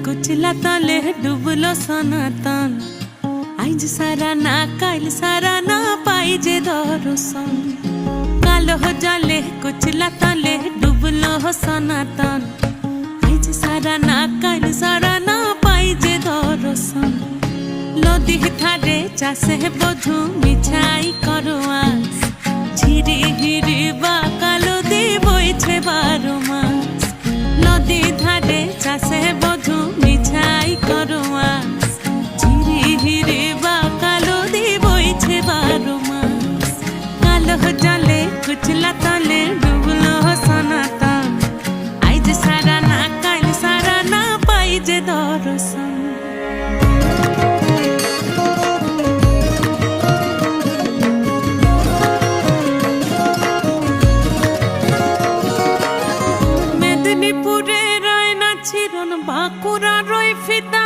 कुचला तले डुबलो सनातन आज सारा ना काल सारा ना पाई जे दर्शन कालो जाले कुचला तले डुबलो सनातन आज सारा ना काल सारा ना पाई जे दर्शन नदी थारे चाषे बधु मिछाई करो आस झिरी हिरी बा कालो दी बइछे 12 मास नदी धारे चाषे बधु मिछाई करो आस झिरी हिरी बा कालो दी बइछे 12 मास कालो जाले कुचला तले डुबलो सनातन आज सारा ना काल सारा ना पाई जे दर्शन बाकुरा रोई फिदा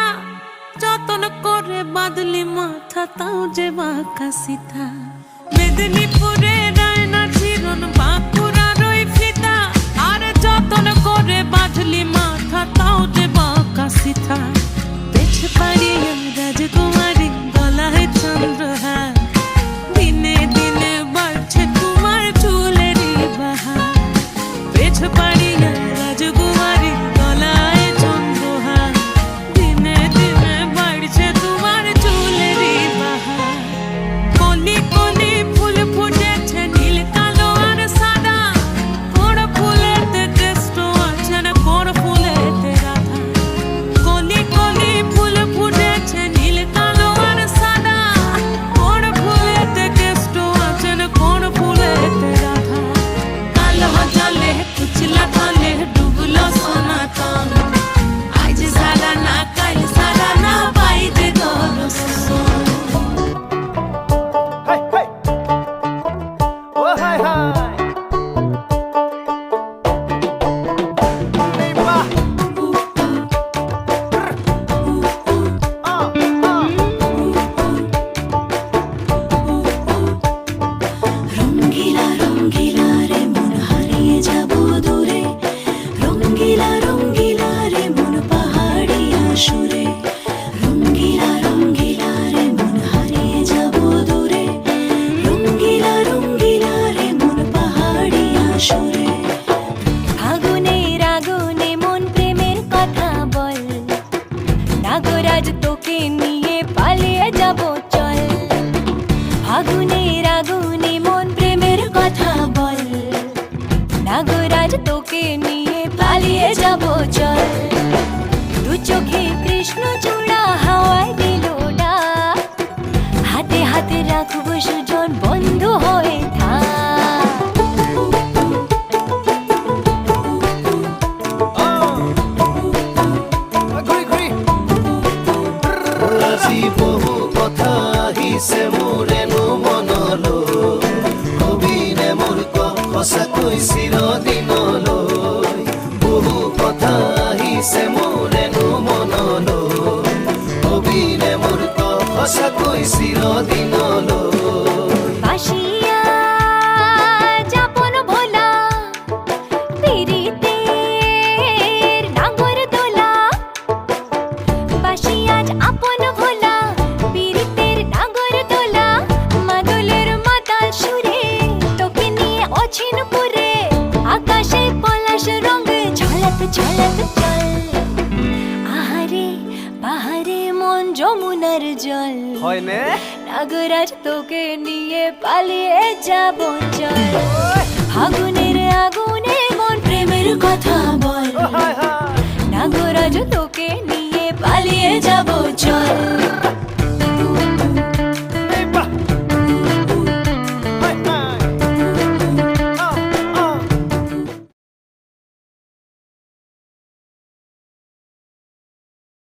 जतन करे बादली माथा ताऊ जे बाका सीता मेदिनीपुरे रायना चिरन बाकुरा रोई फिदा आरे जतन करे बादली माथा ताऊ जे बाका सीता पेछ पाड़ी राजकुमारी गलाय चंद्रहार दिने दिने बढ़छे तुम्हार चुलेरी बहार पेछ पाड़ी राजकुमारी गलाय नागराज तोके निये पालिये जाबो चल फागुने रागुने मन प्रेमेर कथा बोल नागराज तोके निये पालिये जाबो चल दु चोखे कृष्ण चूड़ा हावाय दिलो डाक हाथे हाथे राखबो सुজন बंधु हये थाक বহু কথা আহিছে মোৰেনো মনলৈ কবিনে মোৰ সঁচাকৈ চিৰদিনলৈ বহু কথা আহিছে মোৰেনো মনলৈ কবিনে মোৰ সঁচাকৈ চিৰদিনলৈ যমুনার জল হয়নে নাগরাজ তোকে নিয়ে পালিয়ে যাব চল ফাগুনের আগুনে মন প্রেমের কথা বল নাগরাজ তোকে নিয়ে পালিয়ে যাব চল